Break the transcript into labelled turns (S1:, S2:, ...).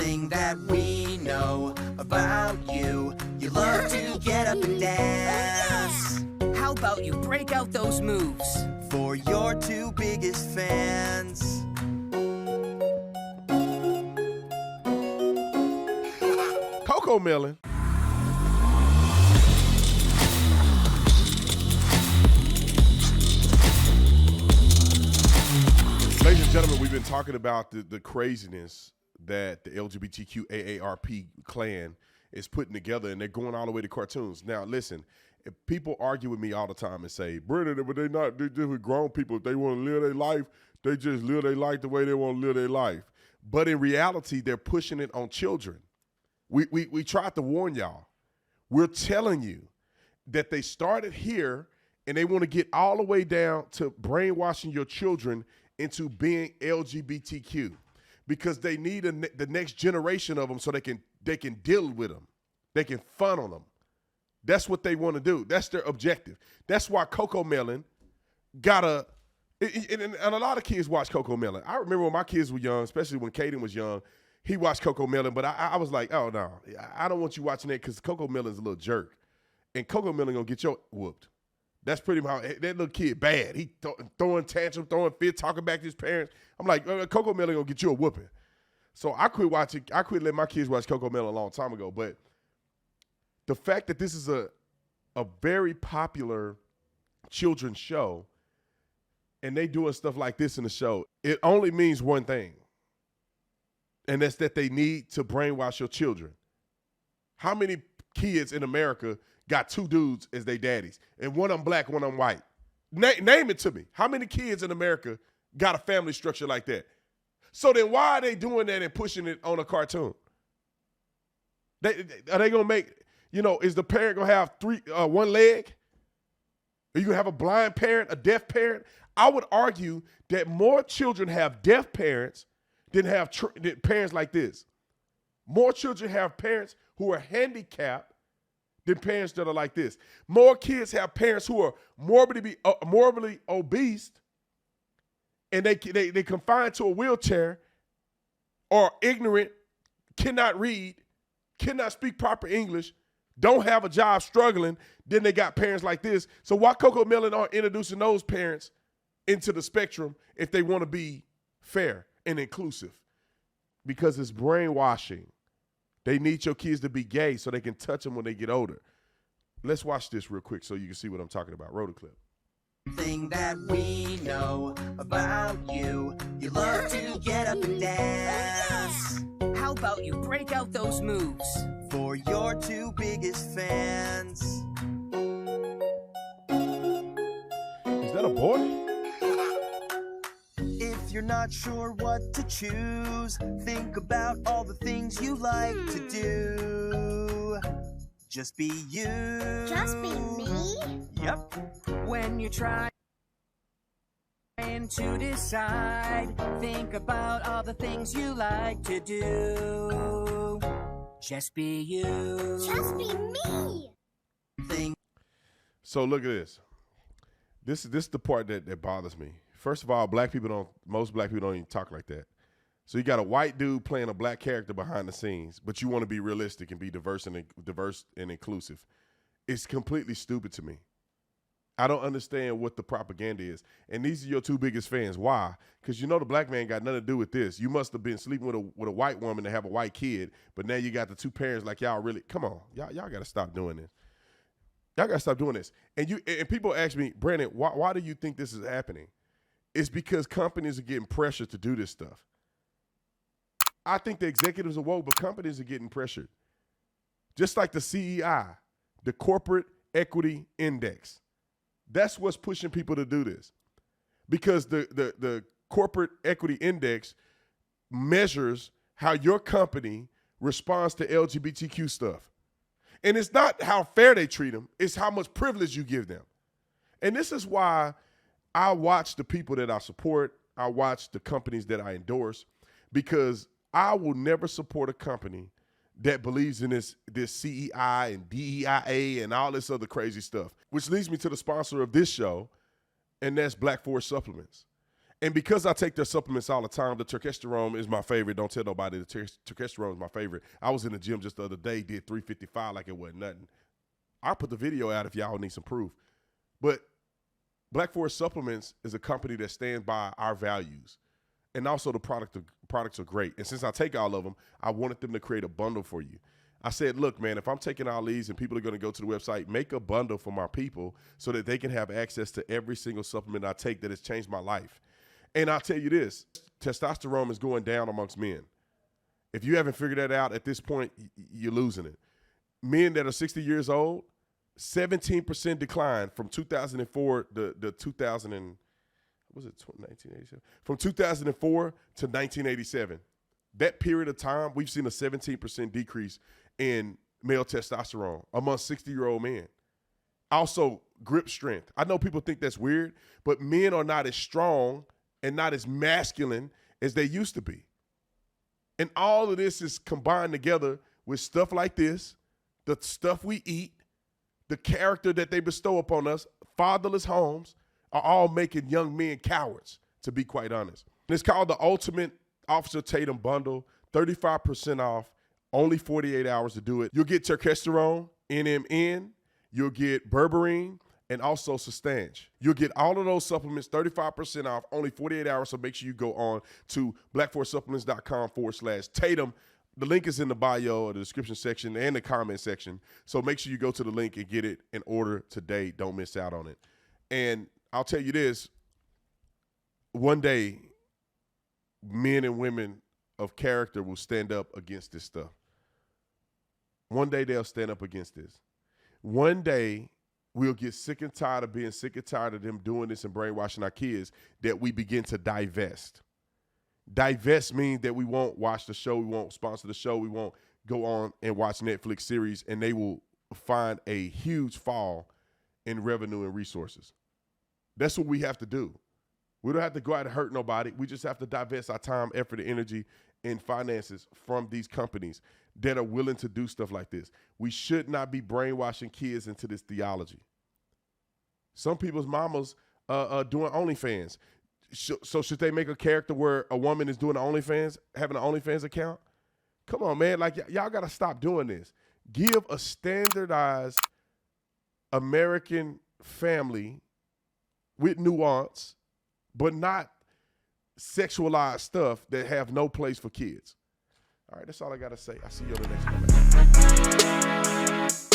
S1: Thing that we know about you. You love to get up and dance.
S2: How about you break out those moves?
S1: For your two biggest fans.
S3: COCOMELON. Ladies and gentlemen, we've been talking about the craziness that the LGBTQ AARP clan is putting together, and they're going all the way to cartoons. Now, listen, if people argue with me all the time and say, Brennan, but they're just with grown people. If they want to live their life, they just live their life the way they want to live their life. But in reality, they're pushing it on children. We tried to warn y'all. We're telling you that they started here, and they want to get all the way down to brainwashing your children into being LGBTQ. Because they need the next generation of them so they can deal with them. They can funnel them. That's what they want to do. That's their objective. That's why COCOMELON and a lot of kids watch COCOMELON. I remember when my kids were young, especially when Caden was young, he watched COCOMELON, but I was like, oh, no, I don't want you watching that because COCOMELON's a little jerk. And COCOMELON going to get your whooped. That's pretty much how that little kid bad. He throwing tantrum, throwing fit, talking back to his parents. I'm like, COCOMELON gonna get you a whooping. So I quit letting my kids watch COCOMELON a long time ago. But the fact that this is a very popular children's show, and they doing stuff like this in the show, it only means one thing, and that's that they need to brainwash your children. How many kids in America got two dudes as their daddies, and one of them black, one of them white? Name it to me. How many kids in America got a family structure like that? So then why are they doing that and pushing it on a cartoon? Are they going to make, is the parent going to have one leg? Are you going to have a blind parent, a deaf parent? I would argue that more children have deaf parents than have parents like this. More children have parents who are handicapped than parents that are like this. More kids have parents who are morbidly obese, and they confined to a wheelchair, or ignorant, cannot read, cannot speak proper English, don't have a job, struggling. Then they got parents like this. So why COCOMELON aren't introducing those parents into the spectrum if they want to be fair and inclusive? Because it's brainwashing. They need your kids to be gay so they can touch them when they get older. Let's watch this real quick so you can see what I'm talking about. Roll the clip.
S1: Thing that we know about you. You love to get up and dance.
S2: How about you break out those moves?
S1: For your two biggest fans.
S3: Is that a boy?
S1: If you're not sure what to choose, think about all the things you like to do. Just be you.
S4: Just be me?
S1: Yep.
S2: When you're trying to decide, think about all the things you like to do. Just be you.
S4: Just be me.
S3: So look at this. This is the part that bothers me. First of all, most black people don't even talk like that. So you got a white dude playing a black character behind the scenes, but you want to be realistic and be diverse and inclusive. It's completely stupid to me. I don't understand what the propaganda is. And these are your two biggest fans. Why? Because the black man got nothing to do with this. You must have been sleeping with a white woman to have a white kid, but now you got the two parents like y'all really, come on. Y'all got to stop doing this. Y'all got to stop doing this. And people ask me, Brandon, why do you think this is happening? It's because companies are getting pressured to do this stuff. I think the executives are woke, but companies are getting pressured. Just like the CEI, the Corporate Equity Index. That's what's pushing people to do this. Because the Corporate Equity Index measures how your company responds to LGBTQ stuff. And it's not how fair they treat them, it's how much privilege you give them. And this is why I watch the people that I support, I watch the companies that I endorse, because I will never support a company that believes in this CEI and DEIA and all this other crazy stuff, which leads me to the sponsor of this show, and that's Black Forest Supplements. And because I take their supplements all the time, the turkesterone is my favorite. Don't tell nobody the turkesterone is my favorite. I was in the gym just the other day, did 355 like it wasn't nothing. I'll put the video out if y'all need some proof. But Black Forest Supplements is a company that stands by our values. And also the products are great. And since I take all of them, I wanted them to create a bundle for you. I said, look, man, if I'm taking all these and people are going to go to the website, make a bundle for my people so that they can have access to every single supplement I take that has changed my life. And I'll tell you this, testosterone is going down amongst men. If you haven't figured that out at this point, you're losing it. Men that are 60 years old, 17% decline from 2004 to 2000 and, was it 1987? From 2004 to 1987. That period of time, we've seen a 17% decrease in male testosterone among 60-year-old men. Also, grip strength. I know people think that's weird, but men are not as strong and not as masculine as they used to be. And all of this is combined together with stuff like this, the stuff we eat, the character that they bestow upon us, fatherless homes, are all making young men cowards, to be quite honest. And it's called the Ultimate Officer Tatum Bundle, 35% off, only 48 hours to do it. You'll get turkesterone, NMN, you'll get berberine, and also Sustange. You'll get all of those supplements, 35% off, only 48 hours, so make sure you go on to blackforestsupplements.com/Tatum. The link is in the bio or the description section and the comment section, so make sure you go to the link and get it and order today. Don't miss out on it. And I'll tell you this, one day, men and women of character will stand up against this stuff. One day they'll stand up against this. One day we'll get sick and tired of being sick and tired of them doing this and brainwashing our kids that we begin to divest. Divest means that we won't watch the show, we won't sponsor the show, we won't go on and watch Netflix series, and they will find a huge fall in revenue and resources. That's what we have to do. We don't have to go out and hurt nobody. We just have to divest our time, effort, and energy and finances from these companies that are willing to do stuff like this. We should not be brainwashing kids into this theology. Some people's mamas are doing OnlyFans. So should they make a character where a woman is doing OnlyFans, having an OnlyFans account? Come on, man. Like, y'all got to stop doing this. Give a standardized American family with nuance, but not sexualized stuff that have no place for kids. All right, that's all I got to say. I'll see you on the next one.